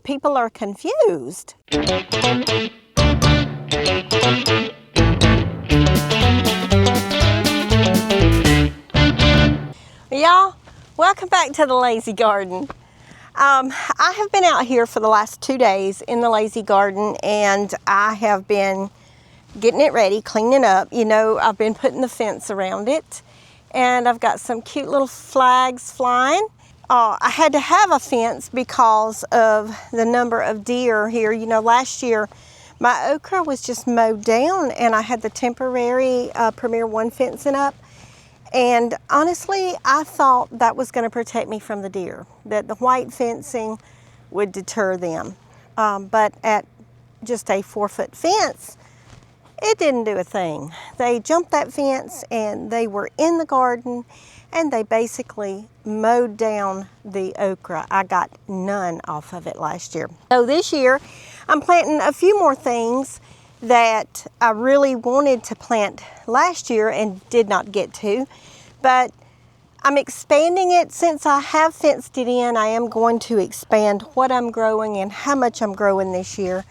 people are confused. Y'all, welcome back to the Lazy Garden. I have been out here for the last 2 days in the Lazy Garden, and I have been getting it ready, cleaning up. You know, I've been putting the fence around it, and I've got some cute little flags flying. I had to have a fence because of the number of deer here. You know, last year my okra was just mowed down, and I had the temporary Premier 1 fencing up. And honestly, I thought that was going to protect me from the deer, that the white fencing would deter them. But at just a 4-foot fence, it didn't do a thing. They jumped that fence and they were in the garden, and they basically mowed down the okra. I got none off of it last year. So this year, I'm planting a few more things that I really wanted to plant last year and did not get to, but I'm expanding it. Since I have fenced it in, I am going to expand what I'm growing and how much I'm growing this year.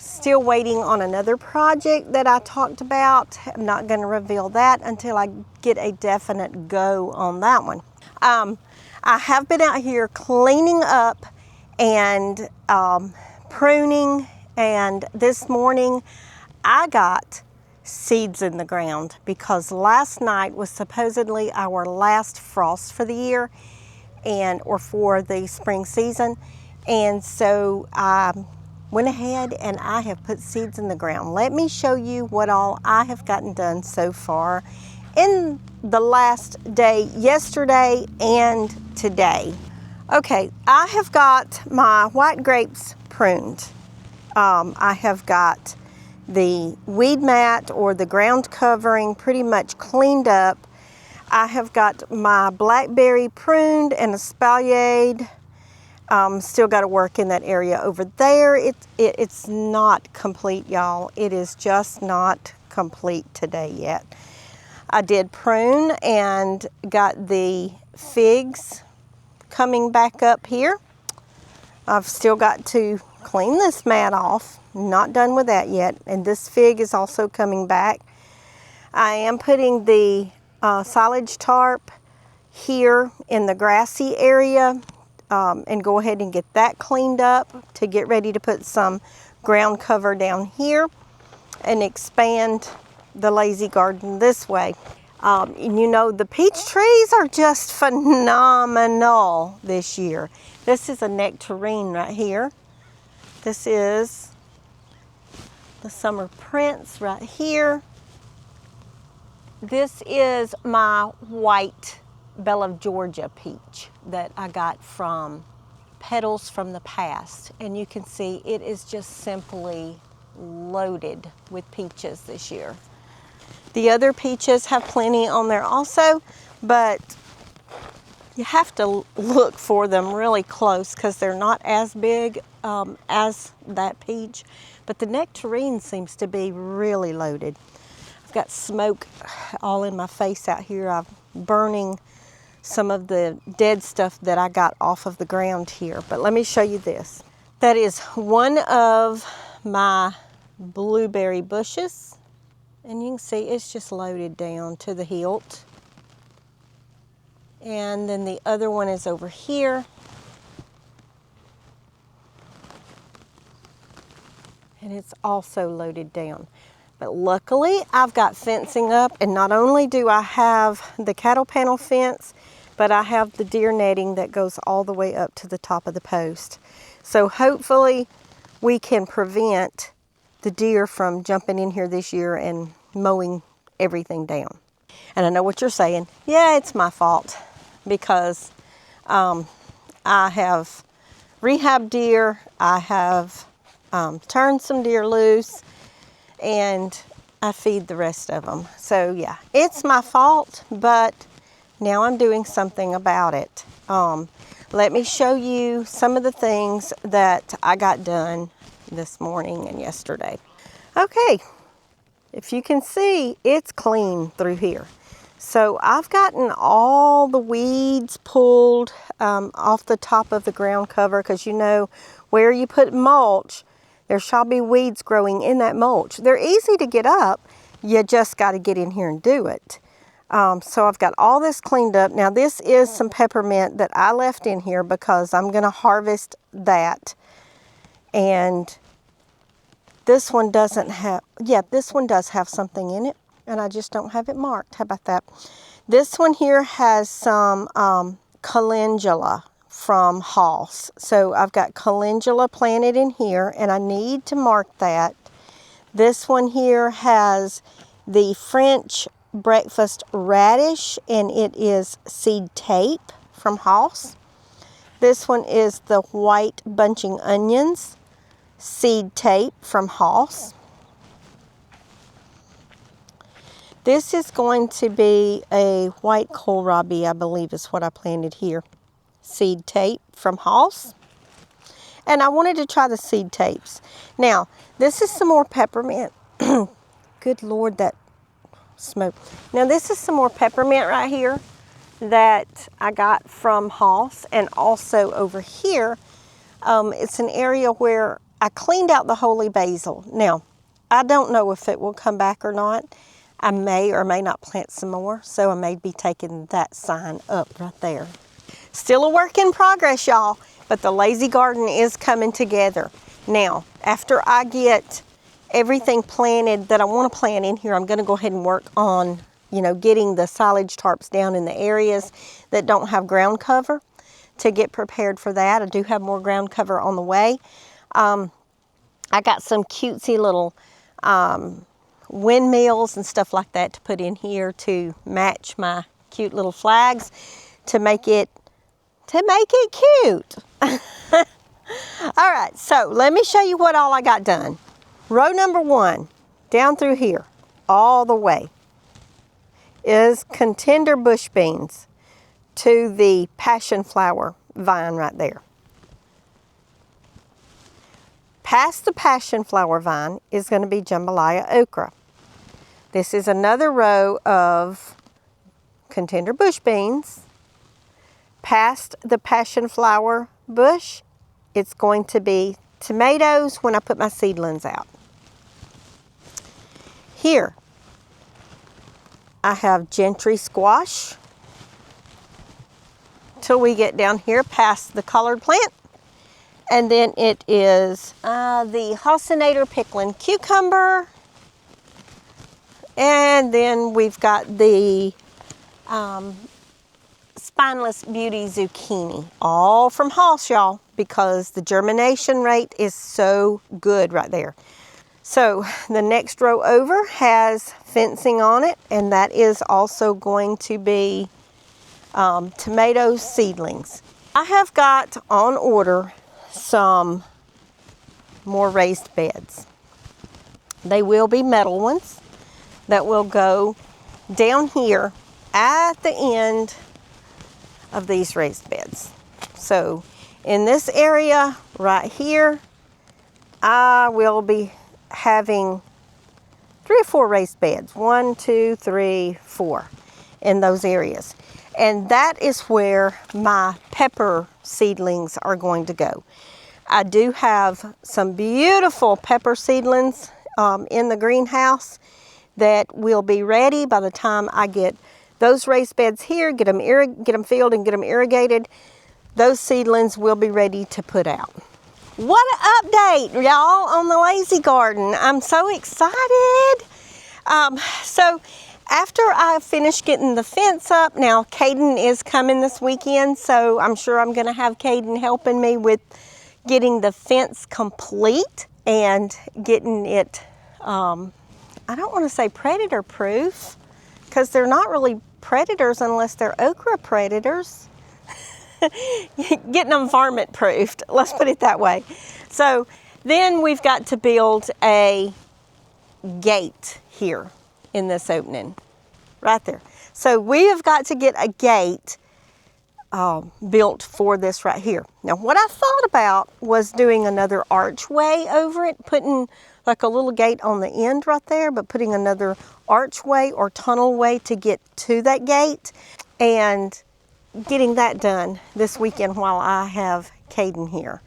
Still waiting on another project that I talked about. I'm not going to reveal that until I get a definite go on that one. I have been out here cleaning up and pruning, and this morning I got seeds in the ground because last night was supposedly our last frost for the year or for the spring season, and so I went ahead and I have put seeds in the ground. Let me show you what all I have gotten done so far in the last day, yesterday and today. Okay, I have got my white grapes pruned. I have got the weed mat or the ground covering pretty much cleaned up. I have got my blackberry pruned and espaliered. Still got to work in that area over there. It's not complete, y'all. It is just not complete today yet. I did prune and got the figs coming back up here. I've still got to clean this mat off. Not done with that yet. And this fig is also coming back. I am putting the silage tarp here in the grassy area. And go ahead and get that cleaned up to get ready to put some ground cover down here and expand the Lazy Garden this way. You know, the peach trees are just phenomenal this year. This is a nectarine right here. This is the Summer Prince right here. This is my white Belle of Georgia peach that I got from Petals from the Past, and you can see it is just simply loaded with peaches this year. The other peaches have plenty on there also, but you have to look for them really close because they're not as big as that peach, but the nectarine seems to be really loaded. I've got smoke all in my face out here. I'm burning some of the dead stuff that I got off of the ground here. But let me show you this. That is one of my blueberry bushes. And you can see it's just loaded down to the hilt. And then the other one is over here. And it's also loaded down. But luckily, I've got fencing up, and not only do I have the cattle panel fence, but I have the deer netting that goes all the way up to the top of the post. So hopefully we can prevent the deer from jumping in here this year and mowing everything down. And I know what you're saying. Yeah, it's my fault because I have rehabbed deer. I have turned some deer loose, and I feed the rest of them. So yeah, it's my fault, but now I'm doing something about it. Let me show you some of the things that I got done this morning and yesterday. Okay, if you can see, it's clean through here. So I've gotten all the weeds pulled off the top of the ground cover, because you know where you put mulch, there shall be weeds growing in that mulch. They're easy to get up. You just got to get in here and do it. So I've got all this cleaned up. Now this is some peppermint that I left in here because I'm going to harvest that. And this one doesn't have, yeah, this one does have something in it, and I just don't have it marked. How about that? This one here has some calendula from Hoss. So I've got calendula planted in here, and I need to mark that. This one here has the French breakfast radish, and it is seed tape from Hoss. This one is the white bunching onions, seed tape from Hoss. This is going to be a white kohlrabi, I believe is what I planted here. Seed tape from Hoss. And I wanted to try the seed tapes. Now, this is some more peppermint. Good Lord, that smoke. Now, this is some more peppermint right here that I got from Hoss. And also over here, it's an area where I cleaned out the holy basil. Now, I don't know if it will come back or not. I may or may not plant some more, so I may be taking that sign up right there. Still a work in progress, y'all, but the lazy garden is coming together. Now, after I get everything planted that I want to plant in here, I'm going to go ahead and work on, you know, getting the silage tarps down in the areas that don't have ground cover to get prepared for that. I do have more ground cover on the way. I got some cutesy little windmills and stuff like that to put in here to match my cute little flags to make it cute. All right, so let me show you what all I got done. Row number 1, down through here, all the way, is contender bush beans to the passion flower vine right there. Past the passion flower vine is going to be jambalaya okra. This is another row of contender bush beans. Past the passion flower bush, it's going to be tomatoes when I put my seedlings out. Here, I have gentry squash till we get down here past the collard plant. And then it is the Hossinator pickling cucumber. And then we've got the spineless beauty zucchini, all from Hoss, y'all, because the germination rate is so good right there. So the next row over has fencing on it, and that is also going to be tomato seedlings. I have got on order some more raised beds. They will be metal ones that will go down here at the end of these raised beds. So in this area right here, I will be having 3 or 4 raised beds. 1, 2, 3, 4 in those areas. And that is where my pepper seedlings are going to go. I do have some beautiful pepper seedlings in the greenhouse that will be ready by the time I get those raised beds here, get them filled and get them irrigated. Those seedlings will be ready to put out. What an update, y'all, on the lazy garden. I'm so excited. So after I finish getting the fence up, now Caden is coming this weekend, so I'm sure I'm going to have Caden helping me with getting the fence complete and getting it, I don't want to say predator proof, because they're not really predators unless they're okra predators. Getting them varmint proofed, let's put it that way. So then we've got to build a gate here in this opening, right there. So we have got to get a gate built for this right here. Now what I thought about was doing another archway over it, putting like a little gate on the end right there, but putting another archway or tunnel way to get to that gate, and getting that done this weekend while I have Caden here.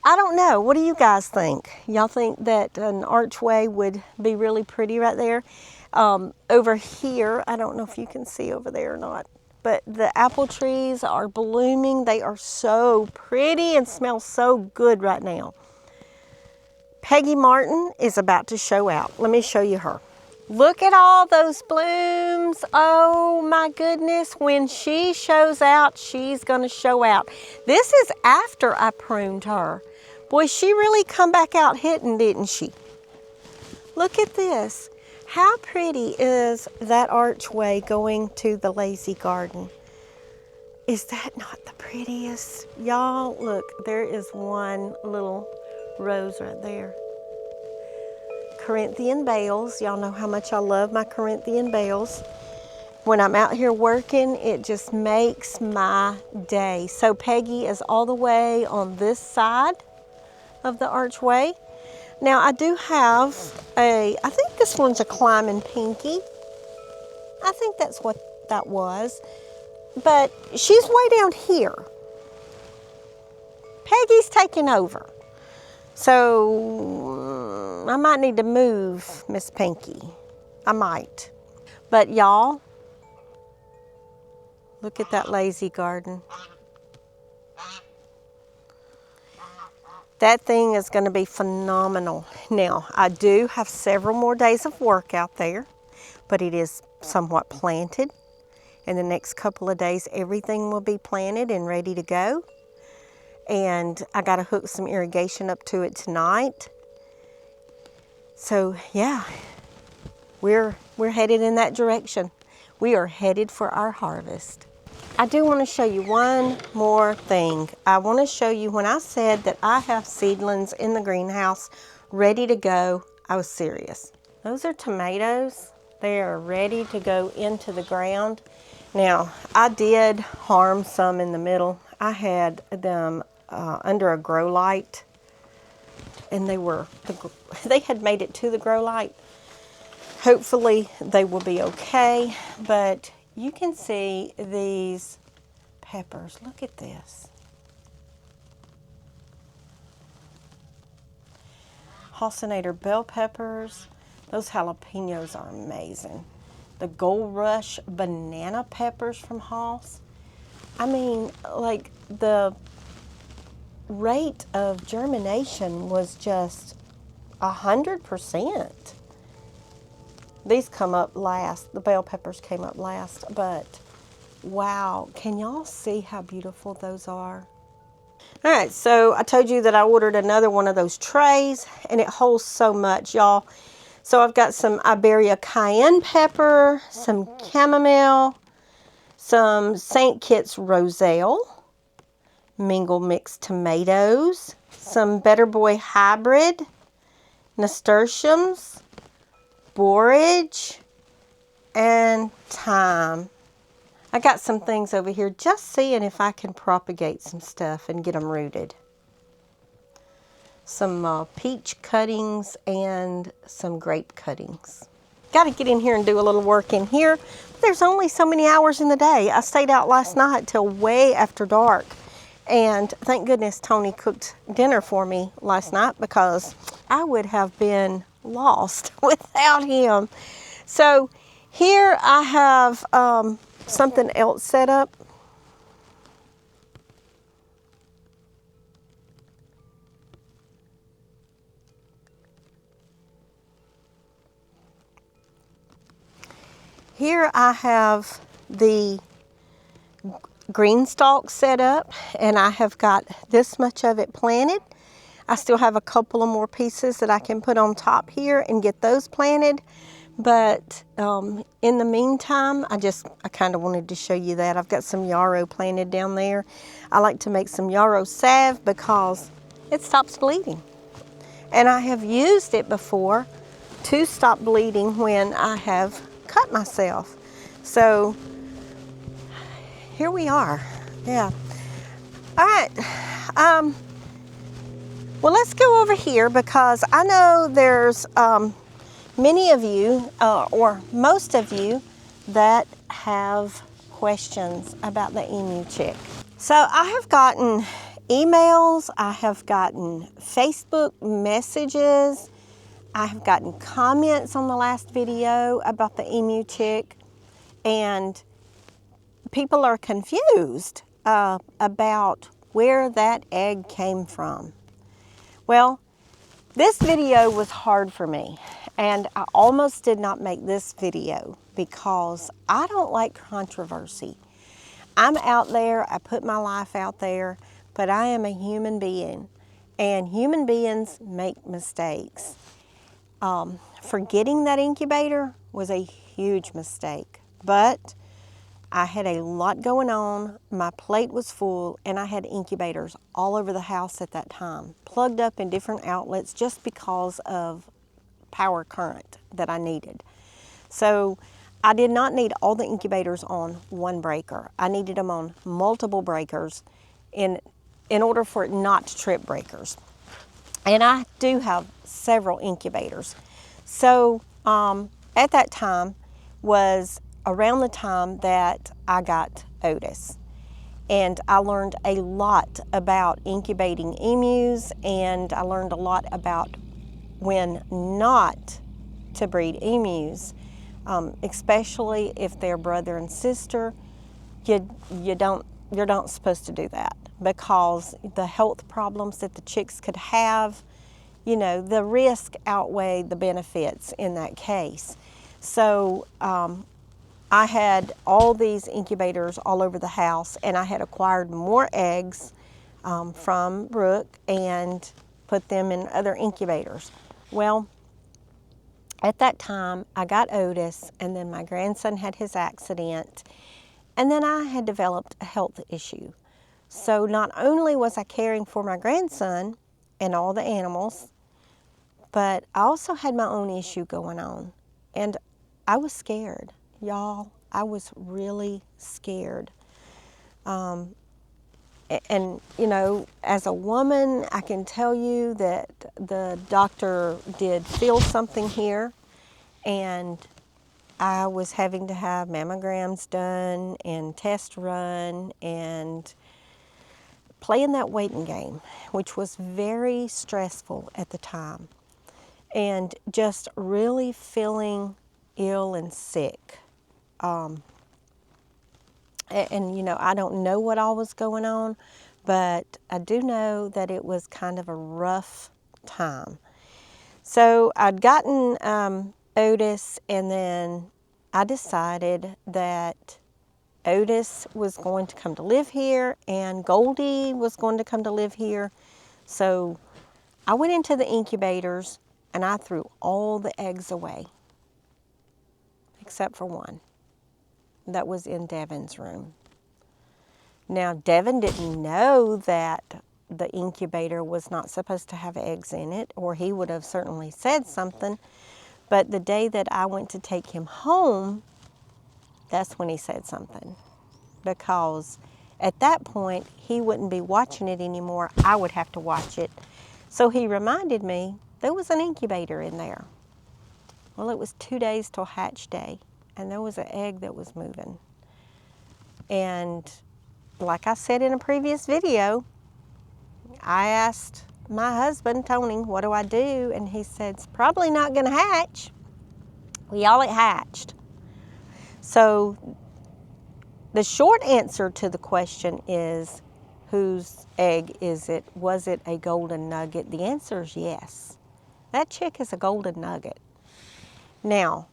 I don't know. What do you guys think? Y'all think that an archway would be really pretty right there? Over here, I don't know if you can see over there or not, but the apple trees are blooming. They are so pretty and smell so good right now. Peggy Martin is about to show out. Let me show you her. Look at all those blooms. Oh my goodness. When she shows out, she's going to show out. This is after I pruned her. Boy, she really come back out hitting, didn't she? Look at this. How pretty is that archway going to the lazy garden? Is that not the prettiest? Y'all, look, there is one little rose right there. Corinthian bales. Y'all know how much I love my Corinthian bales. When I'm out here working, it just makes my day. So Peggy is all the way on this side of the archway. Now I do have I think this one's a climbing pinky. I think that's what that was. But she's way down here. Peggy's taking over. So I might need to move Miss Pinky. I might. But y'all, look at that lazy garden. That thing is going to be phenomenal. Now, I do have several more days of work out there, but it is somewhat planted. In the next couple of days, everything will be planted and ready to go. And I got to hook some irrigation up to it tonight. So, yeah, we're headed in that direction. We are headed for our harvest. I do want to show you one more thing. I want to show you when I said that I have seedlings in the greenhouse ready to go, I was serious. Those are tomatoes. They are ready to go into the ground. Now, I did harm some in the middle. I had them under a grow light, and they had made it to the grow light. Hopefully they will be okay, but you can see these peppers. Look at this. Halcinator bell peppers. Those jalapenos are amazing. The Gold Rush banana peppers from Halls. I mean, like, the rate of germination was just 100%. These come up last. The bell peppers came up last, but wow, can y'all see how beautiful those are? All right, so I told you that I ordered another one of those trays, and it holds so much, y'all. So I've got some Iberia cayenne pepper, some chamomile, some St. Kitts roselle, mingle mixed tomatoes, some Better Boy hybrid, nasturtiums, borage, and thyme. I got some things over here just seeing if I can propagate some stuff and get them rooted. Some peach cuttings and some grape cuttings. Got to get in here and do a little work in here. There's only so many hours in the day. I stayed out last night till way after dark. And thank goodness Tony cooked dinner for me last night, because I would have been lost without him. So here I have something else set up. Here I have the green stalk set up, and I have got this much of it planted. I still have a couple of more pieces that I can put on top here and get those planted. But in the meantime, I kind of wanted to show you that. I've got some yarrow planted down there. I like to make some yarrow salve because it stops bleeding. And I have used it before to stop bleeding when I have cut myself. So here we are. Yeah. All right. Well, let's go over here because I know there's many of you, or most of you, that have questions about the emu chick. So I have gotten emails, I have gotten Facebook messages, I have gotten comments on the last video about the emu chick, and people are confused about where that egg came from. Well, this video was hard for me, and I almost did not make this video because I don't like controversy. I'm out there, I put my life out there, but I am a human being, and human beings make mistakes. Forgetting that incubator was a huge mistake, but I had a lot going on, my plate was full, and I had incubators all over the house at that time, plugged up in different outlets just because of power current that I needed. So I did not need all the incubators on one breaker. I needed them on multiple breakers in order for it not to trip breakers. And I do have several incubators. So at that time was around the time that I got Otis. And I learned a lot about incubating emus, and I learned a lot about when not to breed emus, especially if they're brother and sister. You're not supposed to do that because the health problems that the chicks could have, you know, the risk outweighed the benefits in that case. So I had all these incubators all over the house, and I had acquired more eggs from Brooke and put them in other incubators. Well, at that time, I got Otis, and then my grandson had his accident, and then I had developed a health issue. So not only was I caring for my grandson and all the animals, but I also had my own issue going on, and I was scared. Y'all, I was really scared. And, you know, as a woman, I can tell you that the doctor did feel something here, and I was having to have mammograms done and tests run and playing that waiting game, which was very stressful at the time, and just really feeling ill and sick. And, you know, I don't know what all was going on, but I do know that it was kind of a rough time. So I'd gotten Otis, and then I decided that Otis was going to come to live here and Goldie was going to come to live here. So I went into the incubators and I threw all the eggs away, except for one. That was in Devin's room. Now, Devin didn't know that the incubator was not supposed to have eggs in it, or he would have certainly said something. But the day that I went to take him home, that's when he said something. Because at that point, he wouldn't be watching it anymore. I would have to watch it. So he reminded me there was an incubator in there. Well, it was 2 days till hatch day, and there was an egg that was moving. And like I said in a previous video, I asked my husband, Tony, what do I do? And he said, it's probably not going to hatch. Well, y'all, it hatched. So the short answer to the question is, whose egg is it? Was it a golden nugget? The answer is yes. That chick is a golden nugget. Now,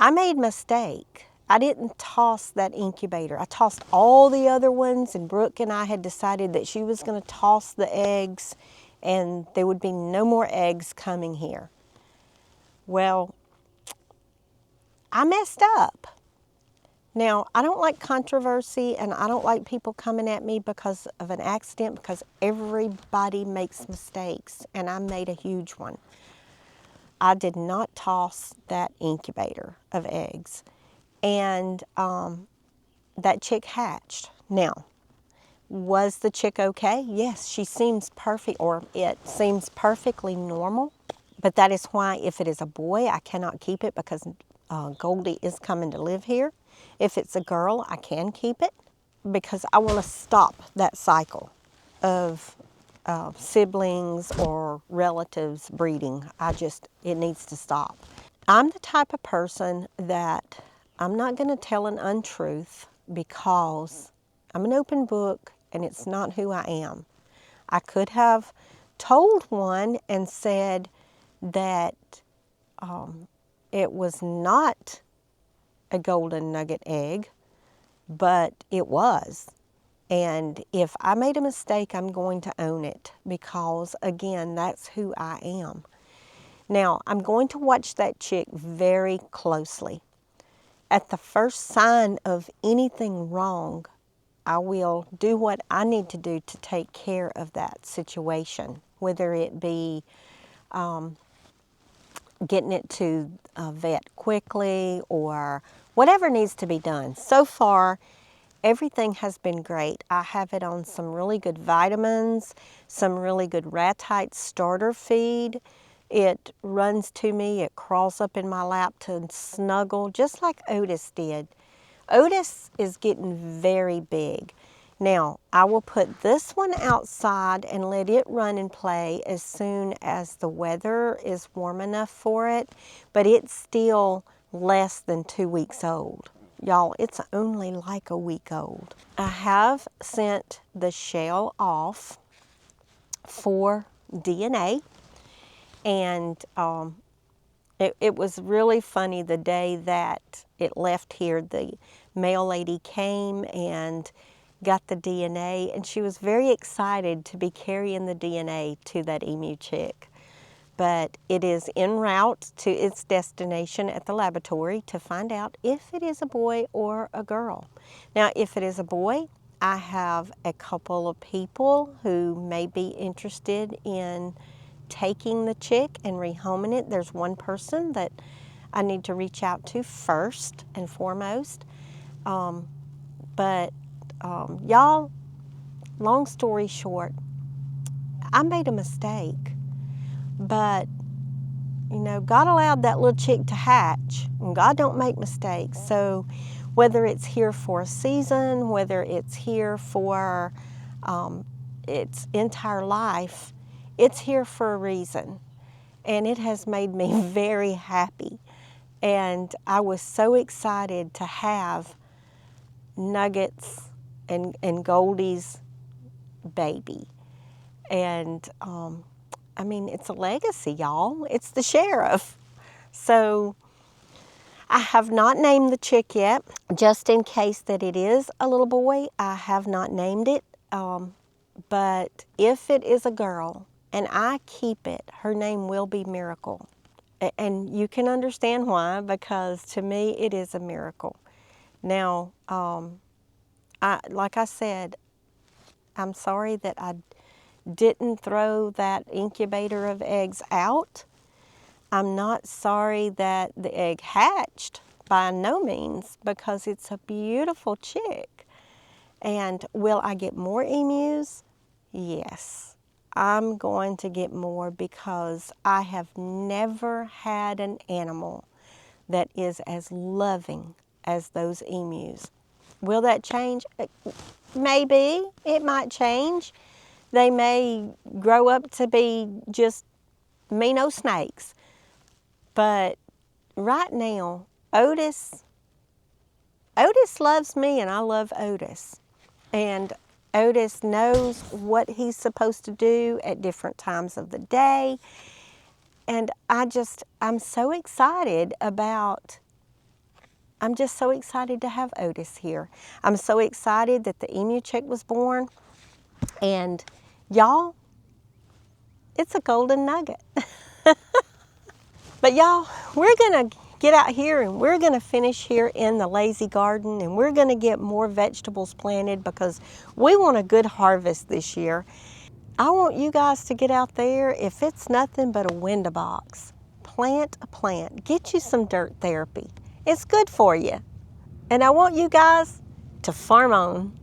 I made a mistake. I didn't toss that incubator. I tossed all the other ones, and Brooke and I had decided that she was going to toss the eggs and there would be no more eggs coming here. Well, I messed up. Now, I don't like controversy, and I don't like people coming at me because of an accident, because everybody makes mistakes, and I made a huge one. I did not toss that incubator of eggs, and that chick hatched. Now, Was the chick okay? Yes, she seems perfect, or it seems perfectly normal. But that is why if it is a boy, I cannot keep it because Goldie is coming to live here. If it's a girl, I can keep it because I want to stop that cycle of siblings or relatives breeding. It needs to stop. I'm the type of person that I'm not going to tell an untruth because I'm an open book and it's not who I am. I could have told one and said that it was not a golden nugget egg, but it was. And if I made a mistake, I'm going to own it because, again, that's who I am. Now, I'm going to watch that chick very closely. At the first sign of anything wrong, I will do what I need to do to take care of that situation, whether it be getting it to a vet quickly or whatever needs to be done. So far, everything has been great. I have it on some really good vitamins, some really good ratite starter feed. It runs to me, it crawls up in my lap to snuggle, just like Otis did. Otis is getting very big. Now, I will put this one outside and let it run and play as soon as the weather is warm enough for it, but it's still less than 2 weeks old. Y'all, it's only like a week old. I have sent the shell off for DNA, and it was really funny the day that it left here. The mail lady came and got the DNA, and she was very excited to be carrying the DNA to that emu chick. But it is en route to its destination at the laboratory to find out if it is a boy or a girl. Now, if it is a boy, I have a couple of people who may be interested in taking the chick and rehoming it. There's one person that I need to reach out to first and foremost. Y'all, long story short, I made a mistake. But, you know, God allowed that little chick to hatch, and God don't make mistakes. So whether it's here for a season, whether it's here for its entire life, it's here for a reason. And it has made me very happy. And I was so excited to have Nuggets and Goldie's baby. And I mean, it's a legacy, y'all. It's the sheriff. So I have not named the chick yet, just in case that it is a little boy. I have not named it. But if it is a girl and I keep it, her name will be Miracle. And you can understand why, because to me it is a miracle. Now, like I said, I'm sorry that I didn't throw that incubator of eggs out. I'm not sorry that the egg hatched, by no means, because it's a beautiful chick. And will I get more emus? Yes, I'm going to get more because I have never had an animal that is as loving as those emus. Will that change? Maybe. It might change. They may grow up to be just mean old snakes. But right now, Otis loves me and I love Otis. And Otis knows what he's supposed to do at different times of the day. And I'm so excited I'm just so excited to have Otis here. I'm so excited that the emu chick was born. And y'all, it's a golden nugget. But y'all, we're going to get out here and we're going to finish here in the lazy garden, and we're going to get more vegetables planted because we want a good harvest this year. I want you guys to get out there, if it's nothing but a window box, plant a plant. Get you some dirt therapy. It's good for you. And I want you guys to farm on.